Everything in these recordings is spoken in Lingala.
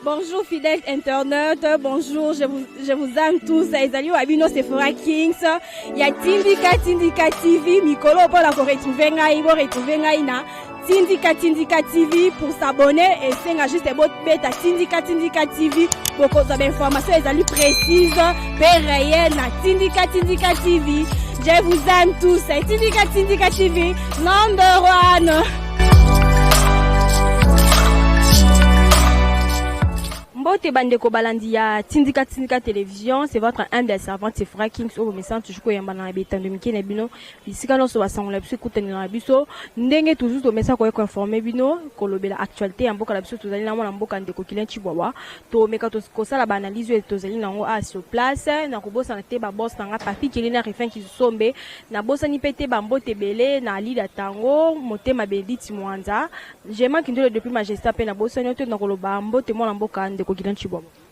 Bonjour fidèles internautes, bonjour, je vous aime tous. Ezali Wabino Sephora Kings. Il y a Tindika TV, Mikolo pour la retrouver ngai na Tindika TV pour s'abonner et c'est juste beta Tindika TV pour cause d'informations ezali précises, réelles na Tindika TV. Je vous aime tous. Tindika TV, number one. Mbote bandeko balandi ya Tindika télévision, c'est votre humble servante Sephora Kings au message toujours yamba na beta de mikene bino bisika no so basangola biso kutani na biso ndenge toujours to message ko informer bino kolobela actualité ya mboka la biso tozali na mwana mboka ndeko Kilenchi Bwawa to meka to kosala ba analyse et tozali nango a sur place na kobosa na te ba boss nga parti kilina refin ki sombe na bosa ni pete ba mbote belé na lida tango motema beliti mwanza jema kindolo depuis majesté pe na bosa nyoto na koloba mbote mwana mboka ndeko.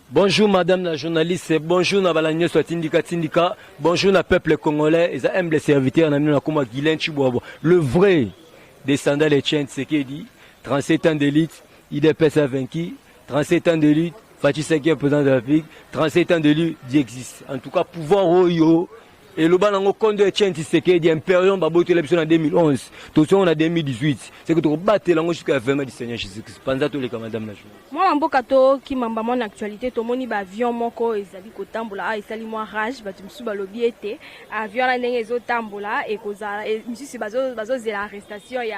Bonjour madame la journaliste, bonjour na balanyo sur Tindika, bonjour na peuple congolais et à humble serviteur na mina comme Kilenchi Bwawa, le vrai descendant des Tchènes, c'est qui dit 37 ans d'élite, IDPS a vaincu, 37 ans d'élite, Fatih Seki est président de la République, 37 ans d'élite, existe. En tout cas, pouvoir Oyo. Et le banango compte de Tchènes, c'est qui dit Imperium, babote l'élection en 2011, tout ça on a 2018. C'est que tu battes l'ango jusqu'à la fin du Seigneur Jésus-Christ. Pendant tous les cas, madame la journée. Moi, en bokato, qui m'a mon actualité, tout le monde va avion moko, ezali ko tambola, ezali moi rage, bah tu me suis balobi été, avion la nenge zo tambola, et koza, et monsieur c'est bazo c'est l'arrestation, il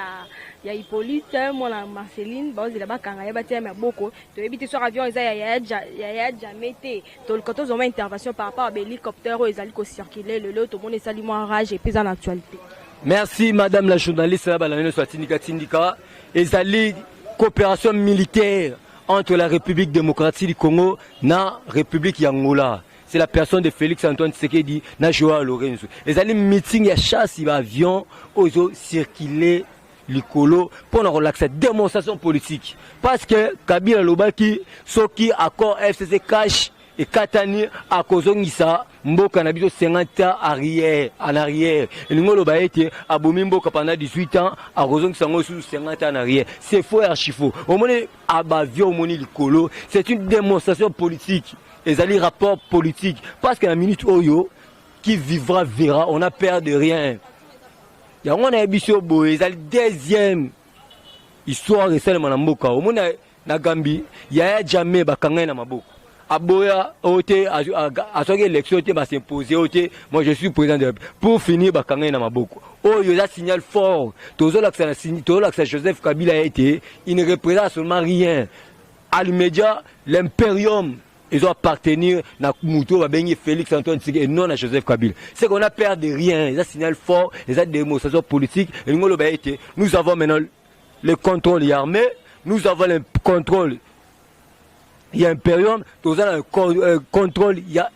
y a Hippolyte, moi la Marceline, bazo c'est là-bas quand il y a bâti mais beaucoup, tu éviter sur avion, il y a jamais été, tout le canton ont intervention par rapport à l'hélicoptère, ezali ko circuler le tout le monde est sali moi rage et puis en actualité. Merci madame la journaliste, la balanyo sur Tindika, ezali coopération militaire entre la République démocratique du Congo et la République Angola. C'est la personne de Félix Antoine Tshisekedi na Joao Lorenzo. Les alliés meeting ya chasse avion ozo circuler likolo pour la relaxer démonstration politique. Parce que Kabila Lobaki soki accord FCC cash et Katani à Kozongisa Mboka na biso 50 ans arrière en arrière. Et nous loba été abomi Mboka pendant 18 ans à Kozongisa ngo 50 ans en arrière. C'est faux et archi faux. Au moment abavio au moni likolo, c'est une démonstration politique. Les alliés rapport politique parce que la minute Oyo qui vivra verra, on a peur de rien. Il y a un biso boy, les alliés deuxième histoire et celle Mboka. Au moment na Gambie, il y a jamais bakanga na maboko. Aboya, ote, à chaque élection, va s'imposer, moi je suis président de la République. Pour finir, bakanga na maboko. Oh, il y a un signal fort. Toujours là que Joseph Kabila a été, il ne représente seulement rien. À l'immédiat, l'impérium, ils ont appartenir à Mouto, à Félix Antoine Tshisekedi et non à Joseph Kabila. C'est qu'on a perdu rien. Il y a un signal fort, il y a des démonstrations politiques. Et nous avons maintenant le contrôle armé, nous avons le contrôle. Il y a un période, nous avons un contrôle, il y a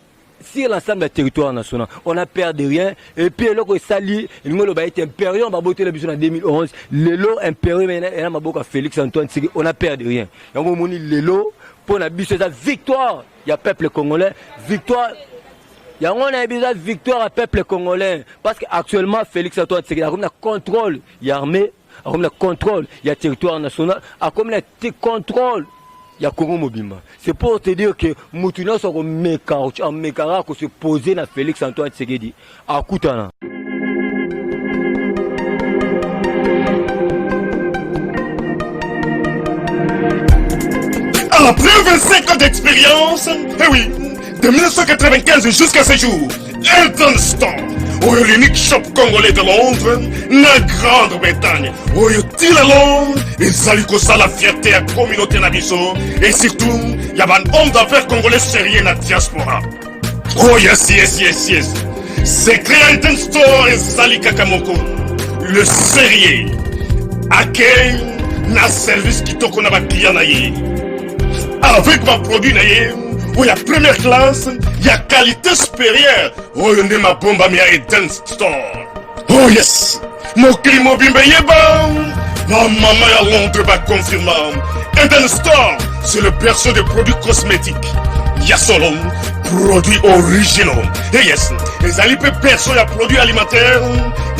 sur l'ensemble du territoire national. On a perdu rien. Et puis, là, il y a un période, on a voté en 2011. Le lot, un période, on a Félix Antoine Tshisekedi, on a perdu rien. Et on a le lot, pour la victoire, il y a peuple congolais, victoire. Il y a une victoire à peuple congolais. Parce qu'actuellement, Félix Antoine Tshisekedi a comme le contrôle, il y a armée, comme le contrôle, il y a territoire national, comme le contrôle. Il y a Congo Mobimba. C'est pour te dire que Moutuna sera en Mekara qu'on se poser à Félix Antoine Tshisekedi à Koutana. Après 25 ans d'expérience, eh oui, de 1995 jusqu'à ce jour, Elton Store, l'unique shop congolais de Londres, la Grande-Bretagne, il a Londres, et ça la fierté à la communauté nabiso, et surtout, il y a un homme d'affaires congolais sérieux dans la diaspora. Oh yes. C'est créé Elton Store et Sali Kakamoko, le sérieux, à quel na service qui t'a qu'on a client avec ma produit où il y a première classe, il y a qualité supérieure. Oh, il y a ma bombe à Eden Store. Oh yes, mon climat bimbe yeba. Ma maman à Londres va confirmer. Eden Store, c'est le berceau de produits cosmétiques. ya solo produits originaux. Et yes, les alliés perso ya produits alimentaires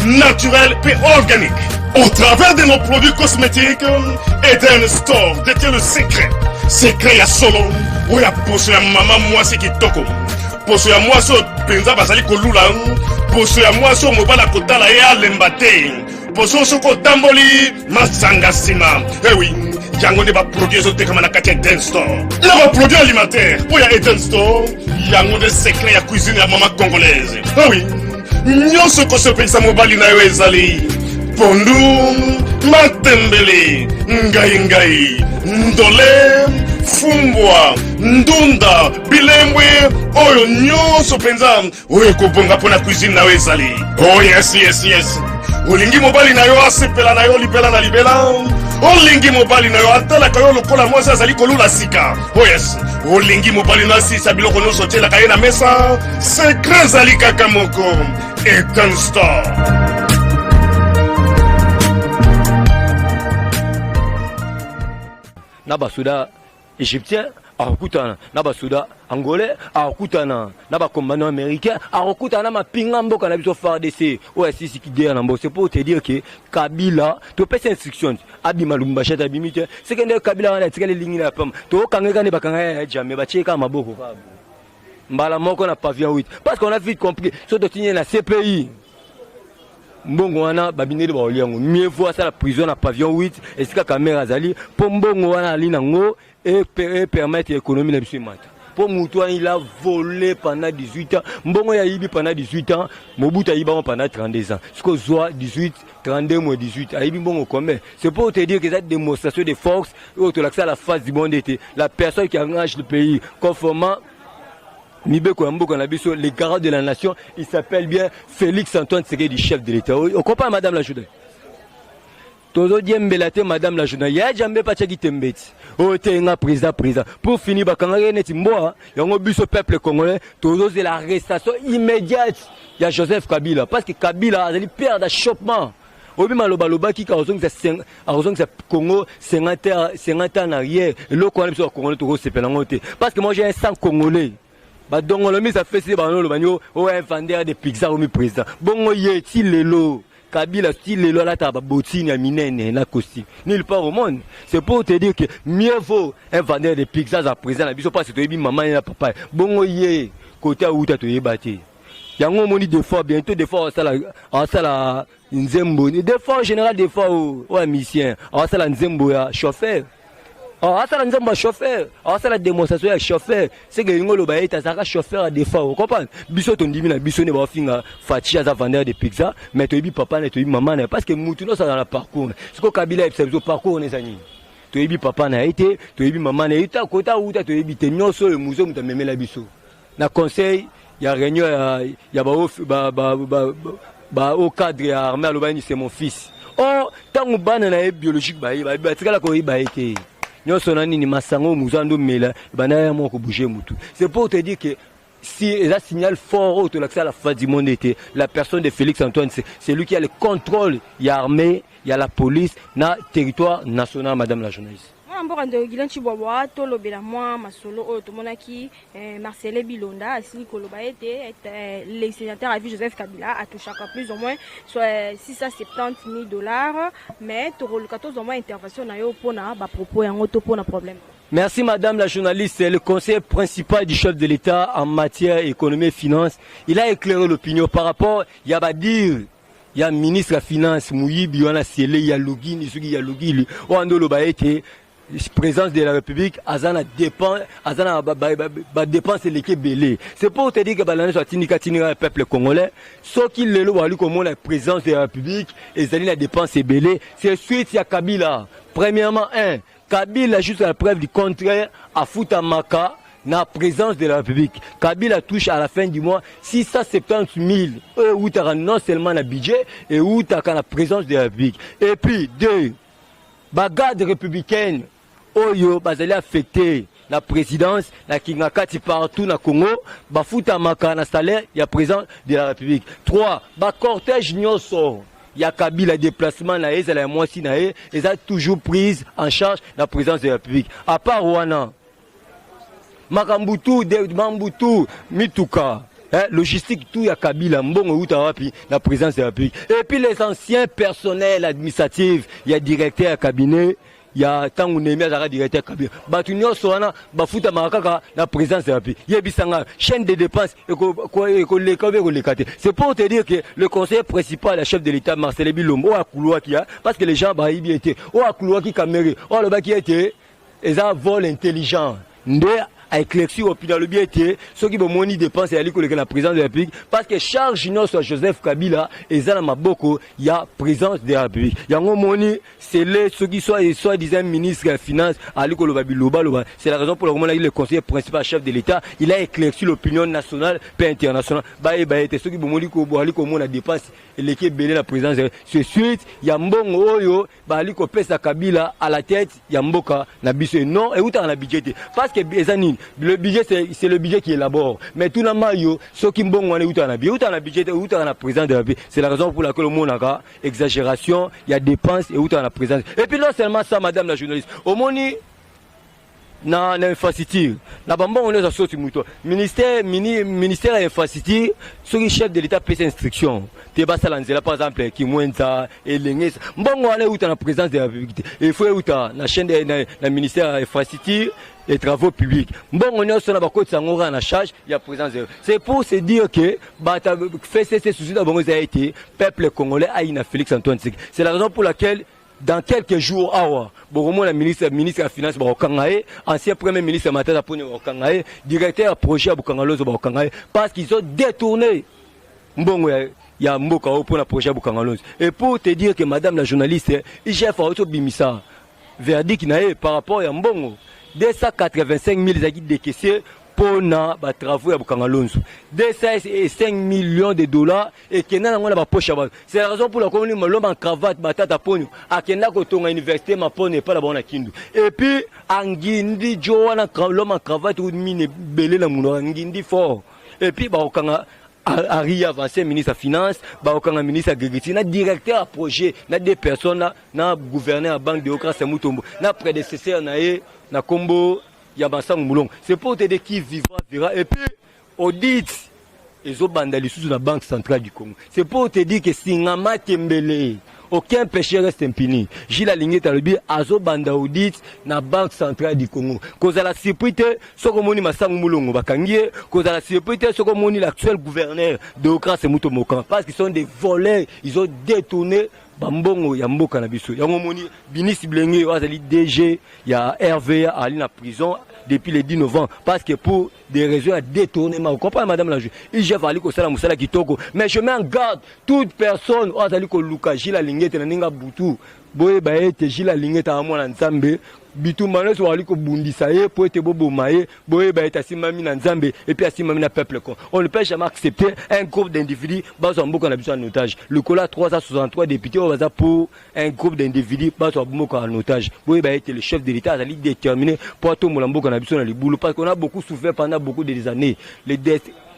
naturels et organiques. Au travers de nos produits cosmétiques, Eden Store détient le secret. Secret ya solo, où ya poso ya maman moi c'est qui toko. Poso ya moi so penza basali kolula, poso ya moi so mobala kotala ya lembate. Poso so ko tamboli masanga sima. Eh oui. Yango ne ba produit ezotekama na kati ya Eden Store. Na ba produit alimentaire po ya Eden Store. Yango de secret ya cuisine ya mama congolaise. Ah oui. Nyonso ko sepelisa mobali na yo ezali pondu, matembele, ngai, ndole, fumbwa, ndunda, bilembwe, oyo nyonso penza oyo kobonga pona cuisine na yo ezali. Oh yes. Olingi mobali na yo asepela na yo libela na libela. Olingi mobali na yo atalaka yo lokola mwasi azali kolula sika. Oh yes. Olingi mobali na asisa biloko nyonso otielaka ye na mesa. Secret ezali kaka moko. Eden Store. Na basuda égyptien akutana na basuda angolais akutana na ba commandant américain akutana ma pinga mboka na biso FARDC o sisi ki guerre na mbo. C'est pour te dire que Kabila to pesa instruction abima Lumumbashi abimite c'est que Kabila wana tikale lingi na pam to kangeka ne bakanga ya jamais ba cheka maboko fa mbala moko na pavillon 8 parce qu'on a vite compris so to tinye na CPI mbongo wana babineli ba oliango mieux voir ça la prison na pavillon 8 et sika caméra zali po mbongo wana ali nango et permettre l'économie na biso mata po mutu il a volé pendant 18 ans mbongo ya yibi pendant 18 ans Mobutu a yibi pendant 32 ans ce que soit 18 32 moins 18 a yibi mbongo combien. C'est pour te dire que cette démonstration de force au l'accès à la face du monde était la personne qui engage le pays conformément Mibeko Mboka Nabiso, les garants de la nation, il s'appelle bien Félix Antoine Tshisekedi, chef de l'État. On comprend madame la journée. Tozo diembelate madame la journée. Ya jambe pa tchaki tembeti. O tenga président. Pour finir bakanga neti mboa, yango biso peuple congolais, tozo c'est l'arrestation immédiate. Ya Joseph Kabila parce que Kabila a peur d'achoppement. Obi maloba loba ki ka ozong sa Congo 50 ans en arrière. Le Congo biso Congolais tozo sepelango te. Parce que moi j'ai un sang congolais. Donc on a mis ça fait c'est le bagno o un vendeur de pizza au mi président bongo yeti lelo Kabila style lelo la taba botine ya minene na costume nulle part au monde. C'est pour te dire que mieux vaut un vendeur de pizza à président na biso pas c'est to maman et papa bongo ye côté outa to yebate yango moni des fois bientôt des fois ça la nzembo des fois en général des fois au mission ça la nzembo ya chauffeur. Ah, ça la chauffeur. Ah, ça la démonstration avec chauffeur. C'est que l'ingolo ba eta ça chauffeur à défaut. Vous comprenez? Biso ton divina biso ne ba finga fatia za vendeur de pizza, mais to bi papa ne to bi maman ne parce que mutu no ça dans le parcours. Ce que Kabila c'est le parcours on est ani. To bi papa na été, to bi maman na été kota ou ta to bi te nyoso le musée muta memela biso. Na conseil, il y a réunion il y a ba au cadre armé alobani c'est mon fils. Oh, tant bana na biologique ba tikala ko ba été. C'est pour te dire que si un signal fort au l'accès à la face du monde était la personne de Félix Antoine, c'est lui qui a le contrôle, il y a l'armée, il y a la police, dans le territoire national, madame la journaliste. Mborando Gilan Chiboboa tolo bela moi masolo o tomonaki Marcel Bilonda asili koloba était les sénateurs à vie Joseph Kabila a touché plus ou moins soit 670 000 $, mais toro le 14 au moins intervention na yo pona ba propos yango to pona problème. Merci madame la journaliste, c'est le conseiller principal du chef de l'État en matière économie et finance. Il a éclairé l'opinion par rapport il y a ba dire il y a ministre de la finance Mouyibi wana Sele il y a Lugini Sugi il y a Lugili o andolo ba été présence de la République, Azana dépend, Azana dépense l'équipe belé. C'est pour te dire que Balane soit le peuple congolais. Ce qui le loue comme la présence de la République, et la dépense est belé. C'est suite à Kabila. Premièrement, Kabila juste la preuve du contraire à Foutamaka. La présence de la République. Kabila touche à la fin du mois 670 000 où non seulement le budget et où tu as la présence de la République. Et puis, garde républicaine. Oyo bazali affecté la présidence la kingakati partout na Congo bafuta maka na salaire ya président de la République. 3 cortège nyoso ya Kabila déplacement na ezala ya mwasi na e eza toujours prise en charge la présidence de la République. À part wana makambutu de mambutu mituka logistique tout ya Kabila mbongo uta wapi la présidence de la République. Et puis les anciens personnels administratifs, il y a directeur à cabinet, il y a tangu nemi azaka directeur cabinet. Batu nyonso wana bafuta makaka la présidence de la République. Yebisanga chaîne de dépenses c'est pour te dire que le conseiller principal, le chef de l'État Marcel Bilombo a couloir qui a parce que les gens ba ibi été o a couloir qui caméré. O le ba qui était ils ont vol intelligent. A éclairci au final le bien été ceux qui vont money dépenses et aller collecter la présidence de la République parce que Charles Junior soit Joseph Kabila et Zana Maboko il y a présidence de la République il y a un money c'est les ceux qui soit disant ministre des finances Ali Kolobabiloba c'est la raison pour laquelle le conseiller principal chef de l'État il a éclairci l'opinion nationale et internationale était ceux qui vont money ko Ali ko mona dépense et l'équipe belé la présidence ce suite il y a mbongo oyo Ali ko pesa Kabila à la tête il y a mboka na biso non et où t'as na budget parce que ezani le budget c'est le budget qui élabore mais tout na mayo ceux qui mbongo wana où t'as na budget où t'as na président de la République c'est la raison pour laquelle le monde a exagération il y a dépenses et où t'as na présidence et puis non seulement ça madame la journaliste au moni na infrastructure na bamba on les associe muto ministère infrastructure ceux qui chef de l'État pèse instruction te basa lanzela par exemple qui mwenza elengesa mbongo wana uta na présidence de la République il faut uta na chaîne na ministère infrastructure et travaux publics mbongo nyonso na bakoti sangora na charge ya présidence c'est pour se dire que bata fait ces soucis d'abord a été peuple congolais a ina Félix Antoine Tshisekedi c'est la raison pour laquelle dans quelques jours, le ministre des Finances, ancien premier ministre Matata Pone, directeur projet à Bukangalozo, parce qu'ils ont détourné Mbongo ya Mboka pour le projet à Bukangalozo. Et pour te dire que madame la journaliste, IGF a aussi bimisa, verdict par rapport à Mbongo, 285 000 acquis décaissés pour na ba travaux ya Bukangalonzo 205 millions de dollars et kena na ngona ba poche ba c'est la raison pour laquelle l'homme en cravate batata ponyo akenda ko tonga université ma pone pas la bona kindu et puis angindi joana l'homme en cravate ou mine belé na muno angindi fort et puis ba okanga Ari avancé ministre des Finances, ba okanga ministre agriculture, na directeur à projet, na des personnes na gouverneur à banque de Okra Semutombo, na prédécesseur na Kombo c'est pour te dire qui vivra, verra. Et puis, audit, ils ont bandali sous la Banque centrale du Congo. C'est pour te dire que si Ngama Tembele, aucun péché reste impuni. J'ai la ligne de Azo Banda audit na Banque centrale du Congo. Cause à la sécurité, ce que moni Massang Moulongo Bakangier, cause à la sécurité, ce que moni l'actuel gouverneur de Okra Semutombo, parce qu'ils sont des voleurs, ils ont détourné. Bambongo ya mboka na biso ya ngomoni Binis Blenge wazali DG ya RVA ali na prison depuis le 10 novembre parce que pour des raisons à détournement vous comprenez madame la juge il j'ai fallu ko sala musala kitoko mais je mets en garde toute personne wazali ko luka jila lingete na ninga butu boye ba ete jila lingete amona nzambe bitu manes wali ko bundisa ye po ete bobo maye boye ba ete simami na nzambe et puis simami na peuple con on ne peut jamais accepter un groupe d'individus bazo mboka na biso en otage le cola 363 députés au baza pour un groupe d'individus bazo mboka en otage boye ba ete le chef de l'État a déterminé pour tout mboka na biso na libulu parce qu'on a beaucoup souffert pendant beaucoup des années les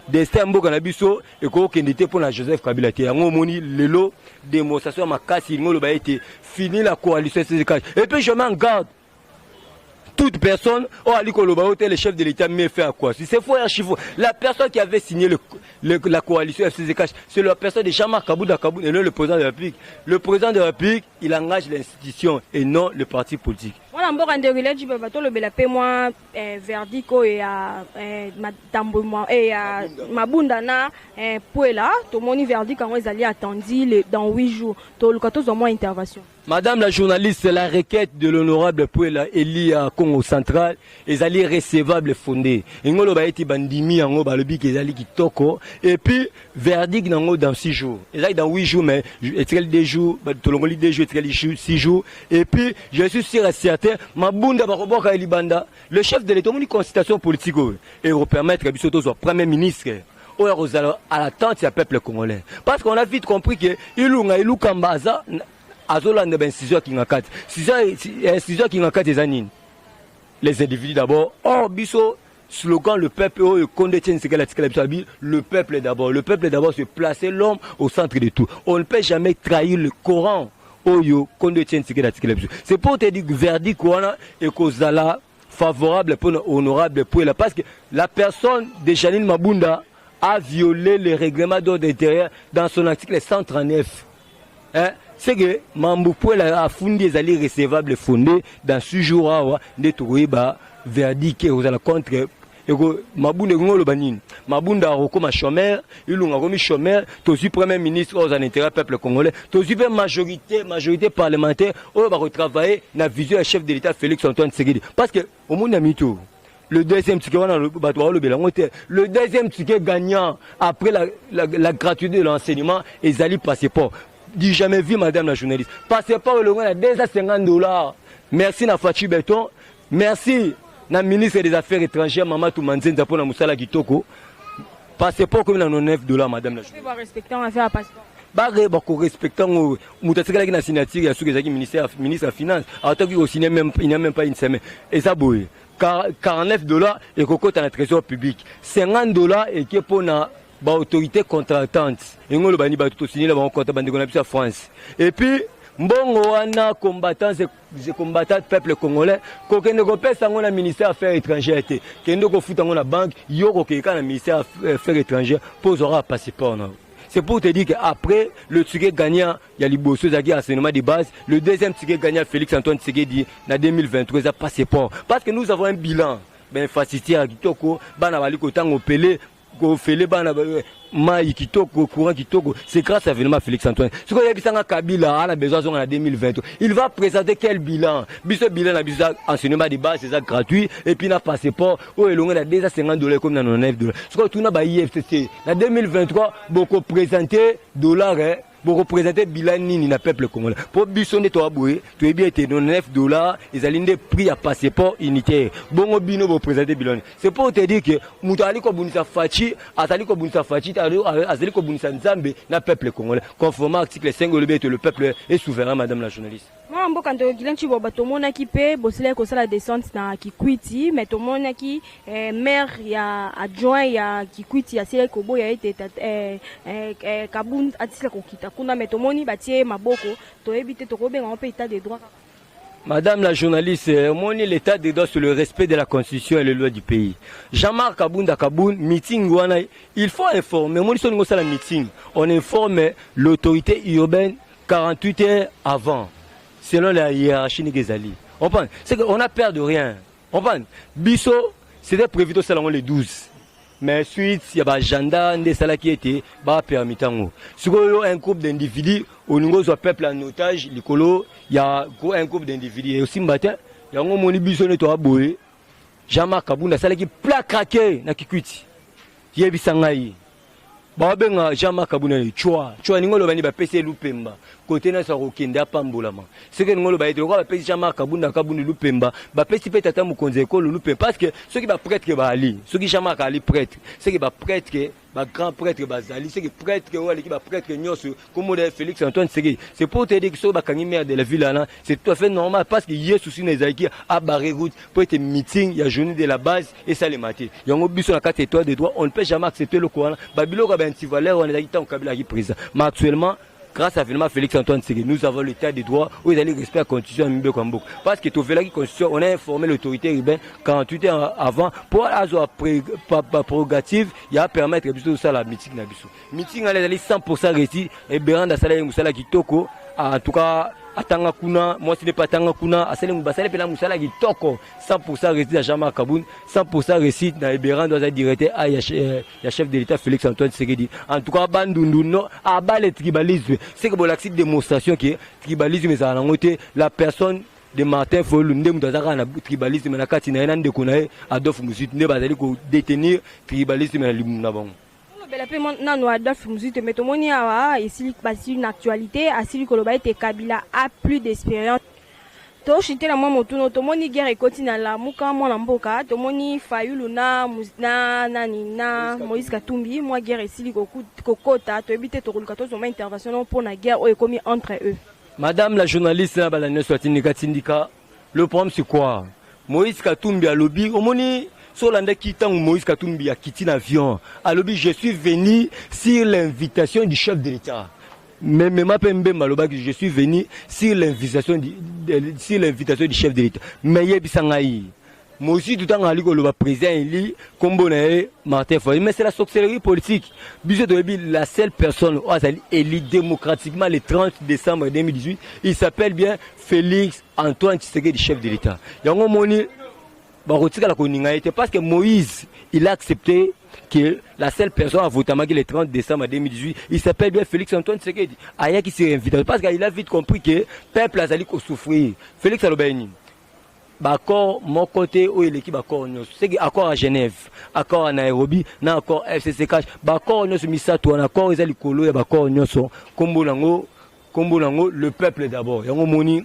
destin mboka na biso et ko kendete pour la Joseph Kabila te yango moni lelo démonstration makasi ngolo ba ete fini la coalition et puis je m'en garde toute personne, le chef de l'État met fait à quoi? Si c'est faux, la personne qui avait signé la coalition FCZK, c'est la personne de Jean-Marc Kabouda et non le président de la République. Le président de la République, il engage l'institution et non le parti politique. Voilà, on va dire que bateau le belapé moi verdico et madame et mabunda na poela to moni verdict quand ils allaient attendre dans 8 jours to le 14 mois intervention. Madame la journaliste, la requête de l'honorable Puela Eli à Congo central, ils allaient recevables fondés. Ingolo ba eti bandimi yango ba lobi qu'ils allaient kitoko et puis verdict dans 6 jours. Ils allaient dans 8 jours mais etrel 2 jours, tolongoli 2 jours, etrel 6 jours et puis je suis sûr et certain mabunda ba roboka elibanda, le chef de l'État une consultation politique et pour permettre que biso soit premier ministre à l'attente du peuple congolais. Parce qu'on a vite compris que ilu kambaza Azolande ben 6 heures qui n'ont 4. 6 heures qui n'ont 4 des années. Les individus d'abord. Or, biso, slogan le peuple, le peuple d'abord. Le peuple d'abord, c'est placer l'homme au centre de tout. On ne peut jamais trahir le Coran. C'est pour te dire que verdict et Kozala favorable pour honorable pour elle. Parce que la personne de Janine Mabunda a violé le règlement d'ordre intérieur dans son article 139. Hein? C'est que Mamboupoué a fondé les alliés recevables fondés dans ce jour de trouver verdict contre Mabunda ngolo banine Mabunda comme chômeur il a comme chômeur aussi premier ministre aux intérêts peuple congolais aussi majorité parlementaire on va retravailler la vision du chef de l'État Félix Antoine Tshisekedi parce que au monde amito le deuxième ticket le deuxième ticket gagnant après la gratuité de l'enseignement et Zali passeport dit jamais vu madame la journaliste passeport le à $250 merci na Fachi Beton merci na ministre des Affaires étrangères Mamadou Manzenza pour na musala kitoko passeport comme na $9 madame la journaliste ba respectant affaire passeport ba respectant mutatsika na signature ya suki zaki ministre des finances ataki au ciné même il n'y a même pas une semaine et ça boy $49 et cocotte à la trésor public $50 et qui pour na ba autorité contractante et ngolo bani ba tout signer la ba compte bande na France et puis mbongo wana combattant peuple congolais kokende ko pesa ngona ministère affaires étrangères te kende ko futa ngona banque yoko ke kana ministère affaires étrangères posera passeport non. C'est pour te dire qu'après le ticket gagnant, il y a les bosses qui ont enseignement de base. Le deuxième ticket gagnant, Félix Antoine Tshisekedi, en 2023, il a passeport. Parce que nous avons un bilan. Ben, facilité à Kitoko, Banabali Kotango Pelé, Kofele Banabali, Maï Kitoko, Courant Kitoko. C'est grâce à l'événement Félix Antoine. Ce qu'on a vu dans Kabila, on a besoin en 2023. Il va présenter quel bilan? Ce bilan, il a enseignement de base, c'est ça gratuit. Et puis, il a passeport. Oh, il a déjà $50 comme dans $9. Ce qu'on a vu IFCC. En 2023, beaucoup présenté dollars, pour représenter bilan nini na peuple congolais. Pour bisonner toi boué, tu es bien été $9, ils allaient des prix à passeport unitaire. Bon bino pour présenter bilan. C'est pour te dire que mutali ko bunisa fachi, atali ko bunisa fachi, azali ko bunisa nzambe na peuple congolais. Conformément à l'article 5 le peuple est souverain madame la journaliste. Moi mboka ndo gilanchi bo batomona ki pe bosele ko sala descente na Kikwiti, mais tomona ki maire ya adjoint ya Kikwiti ya sele ko boya été Kabund atisla ko kita. Madame la journaliste, l'état de droit sur le respect de la constitution et les lois du pays. Jean-Marc Kabunda Kaboun, meeting, il faut informer. Meeting, on informe l'autorité urbaine 48 heures avant, selon la hiérarchie Nigezali. On pense, c'est qu'on a peur de rien. On pense, Bisso, c'était prévu au salon les 12. Mais suite, il y a des gendarmes des salles qui étaient permis. Si vous avez un groupe d'individus, au niveau du peuple en otage, il y a un groupe d'individus. Et aussi, il y a un monibus qui est boé. Jean-Marc Kabunda, ça qui plaque craqué na Kikwiti. Il y a bisangaï. Jean-Marc Kabunda, choix n'ingolo bani ba pese lupemba. Côté na sa rokenda pambolama. C'est que n'ingolo ba être pese Jean-Marc Kabunda lupemba. Ba pese peut tata mukonze ko lupemba parce que ceux qui ba prêtre que ba ali, ceux qui Jean-Marc ali prêtre, ceux qui ba prêtre que ba grand prêtre ba zali, ceux qui prêtre que wali qui ba prêtre nyoso comme Félix Antoine Tshisekedi. C'est pour te dire que ceux ba kangi maire de la ville là, c'est tout à fait normal parce que hier souci les aïki a barré route pour être meeting, il y a journée de la base et ça les maté. Yango biso na 4 étoiles de droit, on ne peut jamais accepter le courant. Babilo ka ben tivaleur on est dans au Kabila qui président. Mais actuellement grâce à l'événement Félix Antoine Tshisekedi, nous avons l'état de droit où ils allaient respecter la constitution Mimbe Kwambok. Parce que tout fait la constitution, on a informé l'autorité urbaine 48 heures avant pour avoir prérogative, il y a permettre de ça la meeting na biso. Meeting allait aller 100% réussi et Beranda Sala Musala Kitoko en tout cas atanga kuna moi ce n'est pas tanga kuna asale mbasale pela musala kitoko 100% réussi à Jean-Marc Kaboun 100% réussi dans Eberan doit être directeur à ya chef de l'État Félix Antoine Tshisekedi en tout cas bandundu no aba le tribalisme c'est que bon l'action démonstration que tribalisme ça ngote la personne de Martin Fayulu nde mutazaka na tribalisme na kati na ena ndeko na Adolphe Muzitu nde bazali ko détenir tribalisme na limuna bango. Nano Adolphe Muzitu mais tomoni awa ici basi une actualité asili koloba ete Kabila a plus d'expérience. To chité la moto no tomoni guerre ekoti na la muka mwana mboka tomoni Fayulu na Moïse Katumbi moi guerre esili kokota to ebite to koluka to zoma intervention pour na guerre o ekomi entre eux. Madame la journaliste na balane swatindika tindika le problème c'est quoi? Moïse Katumbi a lobby omoni Solanda Kitan ou Moïse Katumbi a quitté l'avion. Alors je suis venu sur l'invitation du chef de l'État. Mais je suis venu sur l'invitation du chef de l'État. Mais Mosi tout temps ali ko le président eli kombo na Martin Fayulu, mais c'est la sorcellerie politique. Biso de la seule personne élu démocratiquement le 30 décembre 2018, il s'appelle bien Félix Antoine Tshisekedi, chef de l'État. Yango moni ba rotika la koninga était parce que Moïse il a accepté que la seule personne à voter le 30 décembre 2018, il s'appelle bien Félix Antoine Tshisekedi. Aya qui s'est invité parce qu'il a vite compris que le peuple a zali ko souffrir. Félix Alobeni accord mon côté où l'équipe accord nous c'est accord à Genève, accord à Nairobi, na accord FCCK, accord nous misa toi accord ils ali kolo et accord nous sont kombo nango le peuple d'abord. Yango moni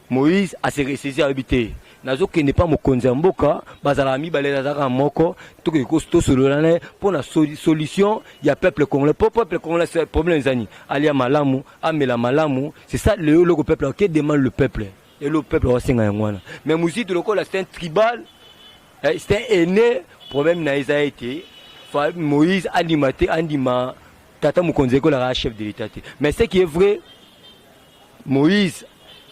Moïse a se ressaisi à habiter. Nazo qui n'est pas mon konzamboka, bazalami balezazaka moko, tout que costo sololane pour la solution, il y a peuple congolais, peuple congolais c'est problème zani. Alia malamu, amela malamu, c'est ça le peuple qui demande le peuple. Et le peuple va s'engager en mais musique de l'école c'est un tribal, c'est un aîné problème n'a été Moïse animaté anima tata mukonzeko la chef de l'État. Mais ce qui est vrai, Moïse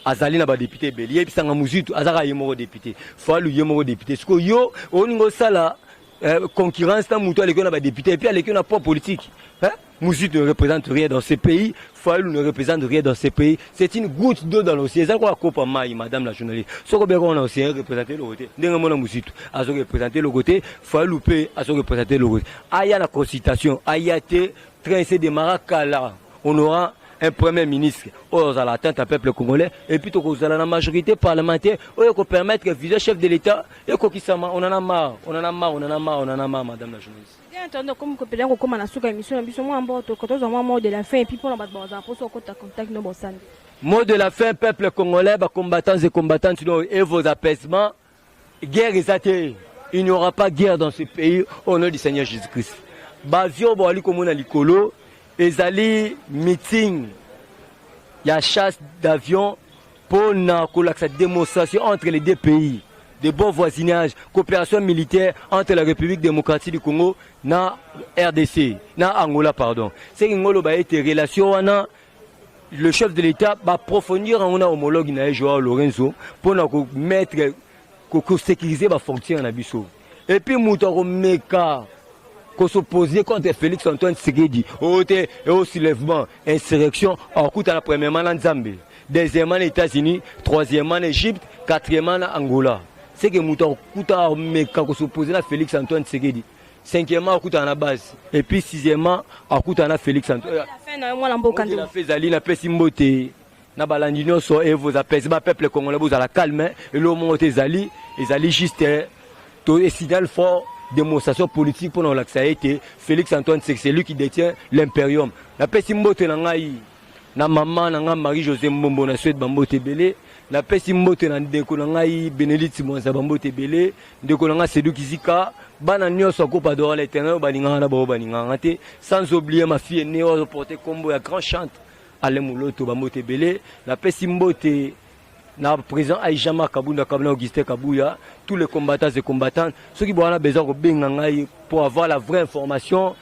azali na ba député Bélier puis sanga musique azaka yemo député. Faut le yemo député. Ce que yo oningo sala concurrence dans muto avec na ba député et puis avec na pas politique. Musique ne représente rien dans ce pays, Fayulu ne représente rien dans ce pays. C'est une goutte d'eau dans l'océan. C'est quoi Copa Maï, madame la journaliste. Ce qu'on a aussi représenté le côté. D'un moment musique a représenté le côté, Fayulu a représenté le côté. Aya la consultation, aya été tracé de Maracala. On aura un premier ministre aux attentes à peuple congolais et puis vous allez la majorité parlementaire pour permettre que le chef de l'État et Kokisama on en a marre, madame la journaliste. Comme que peut-être comme la souka émission moi en bord quand on mot de la fin et puis pour la pour ça contact nos bossans. Mot de la fin peuple congolais combattants et combattantes et vos apaisements guerre est il n'y aura pas guerre dans ce pays au nom du Seigneur Jésus-Christ. Bavio bo ali komona likolo ezali meeting ya chasse d'avion pour la démonstration entre les deux pays. De bon voisinage, coopération militaire entre la République démocratique du Congo na RDC, na Angola pardon. C'est une relation le chef de l'État va approfondir en homologue na Joao Lorenzo pour mettre sécuriser la fonction en abisso. Et puis moutaro meka qu'on s'opposait contre Félix Antoine Tshisekedi au soulèvement, insurrection en coup à la première en Zambie, deuxièmement les États-Unis, troisièmement l'Égypte, quatrièmement l'Angola. C'est que Mouta Meka qu'on s'opposait à Félix Antoine Tshisekedi. Cinquièmement, à la base. Et puis sixièmement, à Félix Antoine. La fait Zali, la paix Simbote. Na balandino so et vos apaisements peuple congolais vous à la calme et le moment où Zali juste tout et signal fort démonstration politique pour nous ça a été Félix Antoine c'est lui qui détient l'impérium. La paix Simbote na ngai na maman na Marie-Josée Mbombo na Suède Bambote Belé. La paix Simbote na ndeko na ngai Bénédicte Mwanza Bambote Belé. Ndeko na ngai Sédou Kizika. Bana nyoso ko padora l'éternel baninga na bo baninga te sans oublier ma fille née au porter combo ya grand chante Alemuloto Bambote Belé. La paix Simbote na président Aïjama Kabunda Kabuna Augustin Kabouya, tous les combattants et combattantes, ceux qui ont besoin de bengangai pour avoir la vraie information,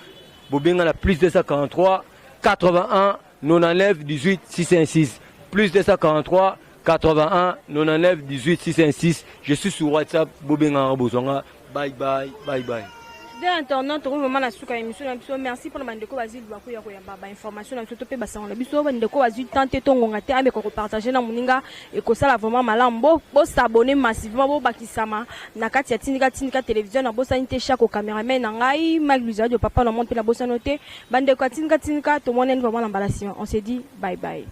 Bobinga la plus 243 81 99 18 616 plus 243 81 99 18 616. Je suis sur WhatsApp Bobinga Bozonga. Bye bye bye bye. Dès maintenant, tu vois la souka émission. Merci pour le mandeko Bazil Bakou ya information na surtout pe basang la biso bandeko Bazil tenter ton ngate avec ko partager na muninga et ko sala vraiment malambo bo s'abonner massivement bo bakisama na kati ya Tindika télévision na bo sanité chaque caméraman na ngai Mag Luisa de papa le monde pe la bo sanoté bandeko Tindika to monen vraiment l'embarrassement. On se dit bye bye.